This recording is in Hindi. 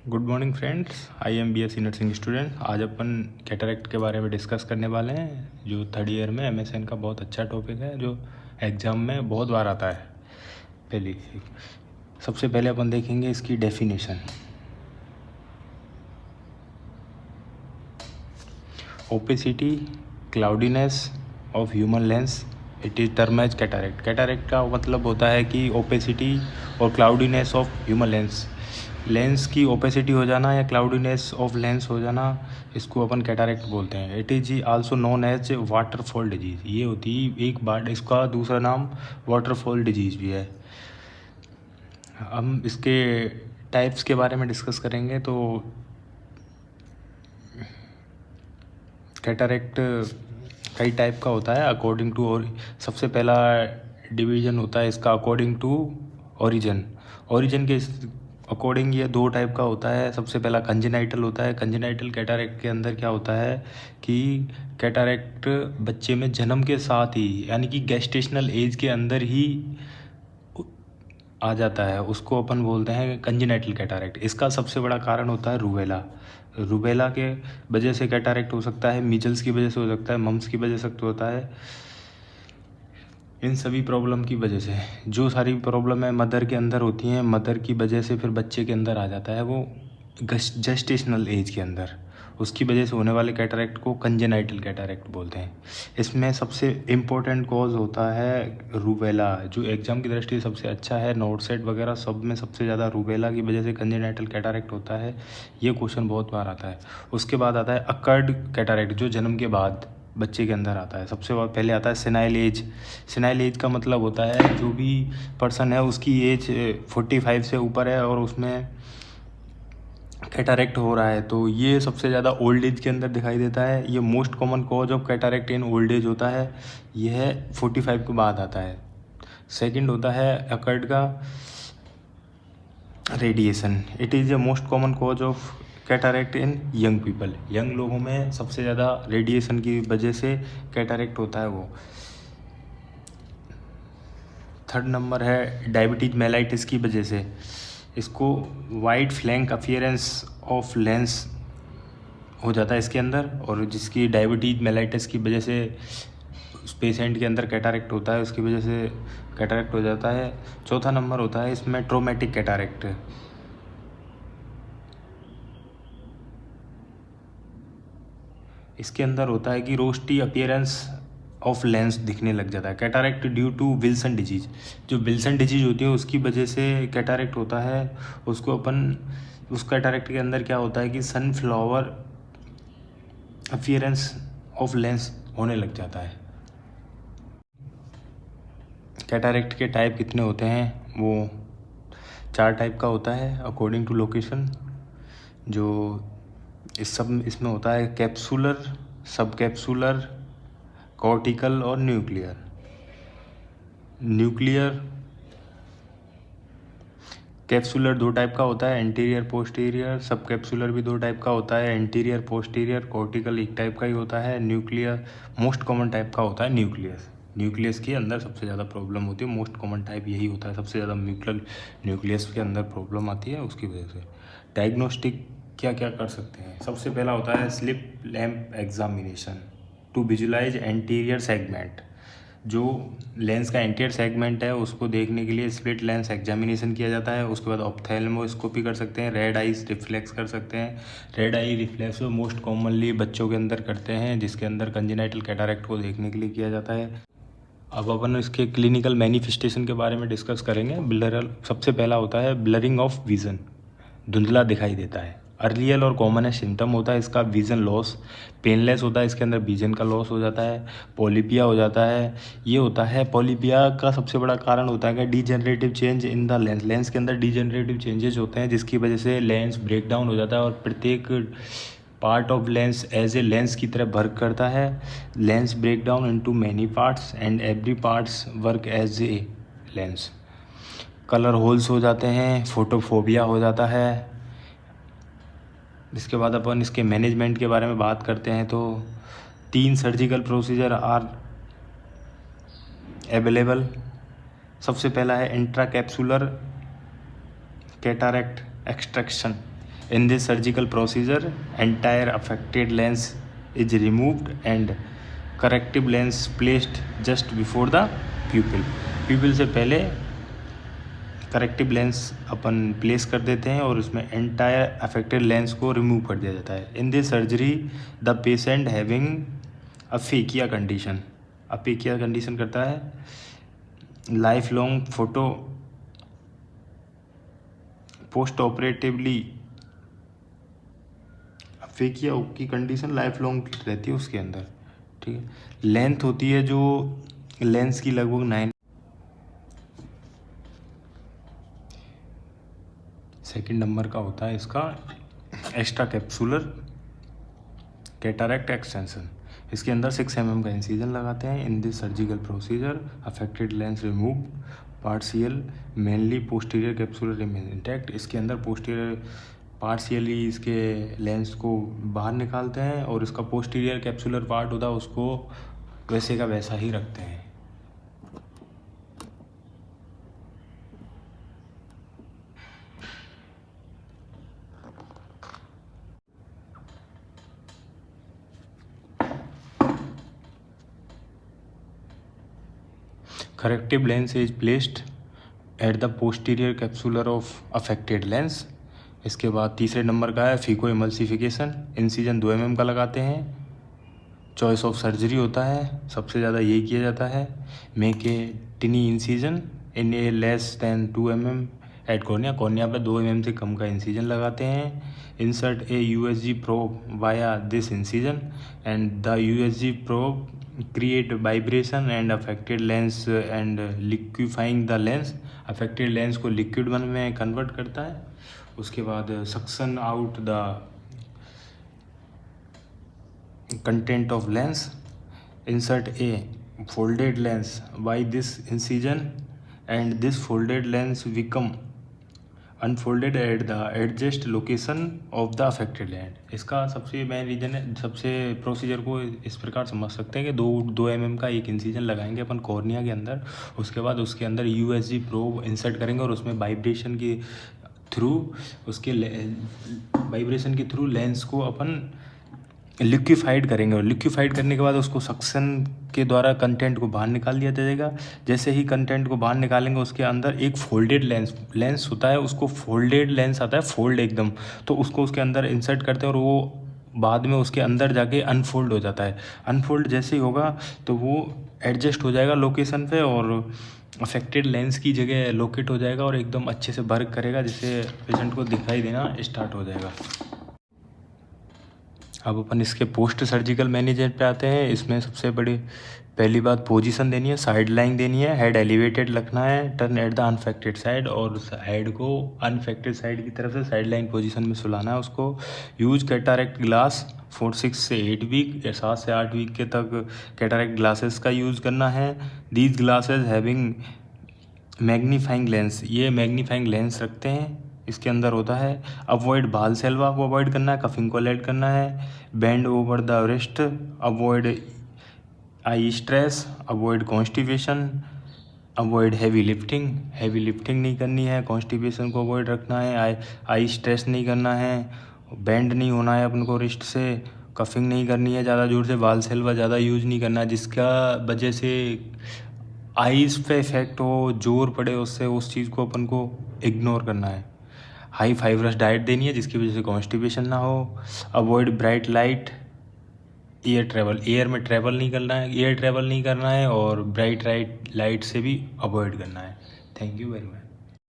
Good morning friends, I am BSc nursing student. आज अपन कैटरेक्ट के बारे में डिस्कस करने वाले हैं, जो थर्ड ईयर में एमएसएन का बहुत अच्छा टॉपिक है, जो एग्ज़ाम में बहुत बार आता है। सबसे पहले अपन देखेंगे इसकी definition. Opacity, cloudiness of human lens, it is term as cataract. Cataract का मतलब होता है कि ओपेसिटी और क्लाउडीनेस ऑफ ह्यूमन लेंस की ओपेसिटी हो जाना या क्लाउडीनेस ऑफ लेंस हो जाना, इसको अपन कैटरेक्ट बोलते हैं। It is also known as waterfall disease. ये होती एक बार, इसका दूसरा नाम वाटरफॉल डिजीज़ भी है। हम इसके टाइप्स के बारे में डिस्कस करेंगे। तो कैटरेक्ट कई टाइप का होता है अकॉर्डिंग टू, और सबसे पहला डिवीज़न होता है इसका अकॉर्डिंग टू ओरिजिन के अकॉर्डिंग। ये दो टाइप का होता है। सबसे पहला कंजेनाइटल होता है। कंजेनाइटल कैटरेक्ट के अंदर क्या होता है कि कैटरेक्ट बच्चे में जन्म के साथ ही, यानी कि गेस्टेशनल एज के अंदर ही आ जाता है, उसको अपन बोलते हैं कंजेनाइटल कैटरेक्ट। इसका सबसे बड़ा कारण होता है रूबेला के वजह से कैटरेक्ट हो सकता है, मीजल्स की वजह से हो सकता है, मम्स की वजह से होता है। इन सभी प्रॉब्लम की वजह से, जो सारी प्रॉब्लम है मदर के अंदर होती हैं, मदर की वजह से फिर बच्चे के अंदर आ जाता है वो जेस्टेशनल एज के अंदर। उसकी वजह से होने वाले कैटरेक्ट को कंजेनाइटल कैटरेक्ट बोलते हैं। इसमें सबसे इम्पोर्टेंट कॉज होता है रूबेला, जो एग्जाम की दृष्टि से सबसे अच्छा है। नोट सेट वगैरह सब में सबसे ज़्यादा रूबेला की वजह से कंजेनाइटल कैटरेक्ट होता है। ये क्वेश्चन बहुत बार आता है। उसके बाद आता है अकर्ड कैटरेक्ट, जो जन्म के बाद बच्चे के अंदर आता है। सबसे पहले आता है सेनाइल एज। सेनाइल एज का मतलब होता है जो भी पर्सन है उसकी एज 45 से ऊपर है और उसमें कैटरेक्ट हो रहा है, तो ये सबसे ज़्यादा ओल्ड एज के अंदर दिखाई देता है। ये most common cause of cataract in old age होता है। यह 45 के बाद आता है। सेकंड होता है अकर्ड का radiation. It is a most common cause of cataract in young people. Young लोगों में सबसे ज़्यादा रेडिएशन की वजह से कैटरेक्ट होता है वो। थर्ड नंबर है डायबिटीज मेलाइटिस की वजह से। इसको white flank appearance of lens हो जाता है इसके अंदर, और जिसकी डायबिटीज मेलाइटिस की वजह से उस पेशेंट के अंदर कैटरेक्ट होता है, उसकी वजह से कैटरेक्ट हो जाता है। चौथा नंबर होता है इसमें ट्रोमेटिक कैटरेक्ट। इसके अंदर होता है कि रोस्टी अपीयरेंस ऑफ लेंस दिखने लग जाता है। Cataract due to Wilson disease. जो विल्सन डिजीज होती है उसकी वजह से कैटरेक्ट होता है। उसको अपन उस कैटरेक्ट के अंदर क्या होता है कि सनफ्लावर अपीयरेंस ऑफ लेंस होने लग जाता है। कैटरेक्ट के टाइप कितने होते हैं? वो 4 टाइप का होता है अकॉर्डिंग टू लोकेशन। जो इसमें होता है कैप्सूलर, सब कैप्सूलर, कॉर्टिकल और न्यूक्लियर। कैप्सूलर 2 टाइप का होता है, एंटीरियर पोस्टीरियर। सब कैप्सूलर भी 2 टाइप का होता है, एंटीरियर पोस्टीरियर। कॉर्टिकल एक टाइप का ही होता है। न्यूक्लियर मोस्ट कॉमन टाइप का होता है। न्यूक्लियस के अंदर सबसे ज़्यादा प्रॉब्लम होती है। मोस्ट कॉमन टाइप यही होता है, सबसे ज़्यादा न्यूक्लियस के अंदर प्रॉब्लम आती है उसकी वजह से। डायग्नोस्टिक क्या क्या कर सकते हैं? सबसे पहला होता है slit lamp examination to visualise anterior segment. जो लेंस का एंटीरियर सेगमेंट है उसको देखने के लिए स्प्लिट लेंस एग्जामिनेशन किया जाता है। उसके बाद ऑप्थेल्मोस्कोपी कर सकते हैं, रेड आईज रिफ्लेक्स कर सकते हैं। रेड आई रिफ्लेक्स मोस्ट कॉमनली बच्चों के अंदर करते हैं, जिसके अंदर कंजेनाइटल कैटरेक्ट को देखने के लिए किया जाता है। अब अपन इसके क्लिनिकल मैनिफेस्टेशन के बारे में डिस्कस करेंगे। सबसे पहला होता है ब्लरिंग ऑफ विज़न, धुंधला दिखाई देता है। अर्लियल और कॉमन है सिम्टम होता है इसका विज़न लॉस। पेनलेस होता है, इसके अंदर विज़न का लॉस हो जाता है। पॉलिपिया हो जाता है। ये होता है पॉलिपिया का सबसे बड़ा कारण होता है कि degenerative change in the lens के अंदर डीजेनरेटिव चेंजेस होते हैं, जिसकी वजह से लेंस ब्रेक डाउन हो जाता है और प्रत्येक part of lens as a lens की तरह वर्क करता है। Lens break down into many parts and every parts work as a lens. Colour holes हो जाते हैं, फोटोफोबिया हो जाता है। इसके बाद अपन इसके मैनेजमेंट के बारे में बात करते हैं तो 3 सर्जिकल प्रोसीजर आर अवेलेबल। सबसे पहला है intra capsular cataract extraction. In this surgical procedure, entire affected lens is removed and corrective lens placed just before the pupil. Pupil से पहले करेक्टिव लेंस अपन प्लेस कर देते हैं और उसमें एंटायर अफेक्टेड लेंस को रिमूव कर दिया जाता है. In this surgery the patient having aphakia condition, aphakia condition करता है life long photo post operatively. Aphakia की कंडीशन लाइफ लॉन्ग रहती है उसके अंदर. ठीक है. लेंथ होती है जो लेंस की लगभग 9. सेकेंड नंबर का होता है इसका एक्स्ट्रा कैप्सुलर कैटरैक्ट एक्सटेंशन. इसके अंदर 6 mm का इंसिजन लगाते हैं. In this surgical procedure affected lens remove partial mainly posterior capsular remain intact. इसके अंदर पोस्टीरियर पार्शियली इसके लेंस को बाहर निकालते हैं और इसका पोस्टीरियर कैप्सुलर पार्ट होता है उसको वैसे का वैसा ही रखते हैं. Corrective lens is placed at the posterior capsular of affected lens. इसके बाद तीसरे नंबर का है फीको इमल्सिफिकेशन. इंसिजन 2 mm का लगाते हैं. चॉइस ऑफ सर्जरी होता है, सबसे ज़्यादा यही किया जाता है. Make a tiny incision in a less than 2 mm at cornea. Cornea पर 2 mm से कम का इंसिजन लगाते हैं. Insert a USG probe via this incision and the USG probe create vibration and affected lens and liquefying the lens. affected lens को liquid में convert करता है. उसके बाद suction out the content of lens. insert a folded lens by this incision and this folded lens become unfolded at the adjust location of the affected land. इसका सबसे मेन रीजन है, सबसे प्रोसीजर को इस प्रकार समझ सकते हैं कि 2 mm का एक इंसिजन लगाएंगे अपन कॉर्निया के अंदर. उसके बाद उसके अंदर USG प्रोब इंसर्ट करेंगे और उसमें वाइब्रेशन के थ्रू लेंस को अपन लिक्विफाइड करेंगे और लिक्विफाइड करने के बाद उसको सक्शन के द्वारा कंटेंट को बाहर निकाल दिया जाएगा. जैसे ही कंटेंट को बाहर निकालेंगे उसके अंदर एक फोल्डेड लेंस होता है, उसको फोल्डेड लेंस आता है, फोल्ड एकदम, तो उसको उसके अंदर इंसर्ट करते हैं और वो बाद में उसके अंदर जाके अनफोल्ड हो जाता है. अनफोल्ड जैसे ही होगा तो वो एडजस्ट हो जाएगा लोकेशन पे और अफेक्टेड लेंस की जगह लोकेट हो जाएगा और एकदम अच्छे से वर्क करेगा, जिससे पेशेंट को दिखाई देना स्टार्ट हो जाएगा. अब अपन इसके पोस्ट सर्जिकल मैनेजमेंट पे आते हैं. इसमें सबसे बड़ी पहली बात पोजीशन देनी है, साइड लाइन देनी है, हेड एलिवेटेड रखना है, turn at the unaffected side और हेड को अनफेक्टेड साइड की तरफ से साइड लाइन पोजीशन में सुलाना है उसको. यूज कैटरैक्ट ग्लास फॉर 6 से 8 वीक या 7 से 8 वीक के तक कैटरैक्ट ग्लासेस का यूज़ करना है. These glasses having magnifying lens, ये मैग्नीफाइंग लेंस रखते हैं. इसके अंदर होता है अवॉइड बालसेल्वा को अवॉइड करना है, कफिंग को अवॉइड करना है, bend over the wrist, avoid I stress, avoid constipation, avoid heavy lifting नहीं करनी है, कॉन्स्टिपेशन को अवॉइड रखना है, आई स्ट्रेस नहीं करना है, बेंड नहीं होना है अपन को रिस्ट से, कफिंग नहीं करनी है ज़्यादा जोर से, बालसेल्वा ज़्यादा यूज नहीं करना है जिसका वजह से आईज पे इफेक्ट हो, जोर पड़े उससे, उस चीज़ को अपन को इग्नोर करना है. हाई फाइबरस डाइट देनी है जिसकी वजह से कॉन्स्टिपेशन ना हो. अवॉइड ब्राइट लाइट, एयर में ट्रैवल नहीं करना है और ब्राइट लाइट से भी अवॉइड करना है. Thank you very much.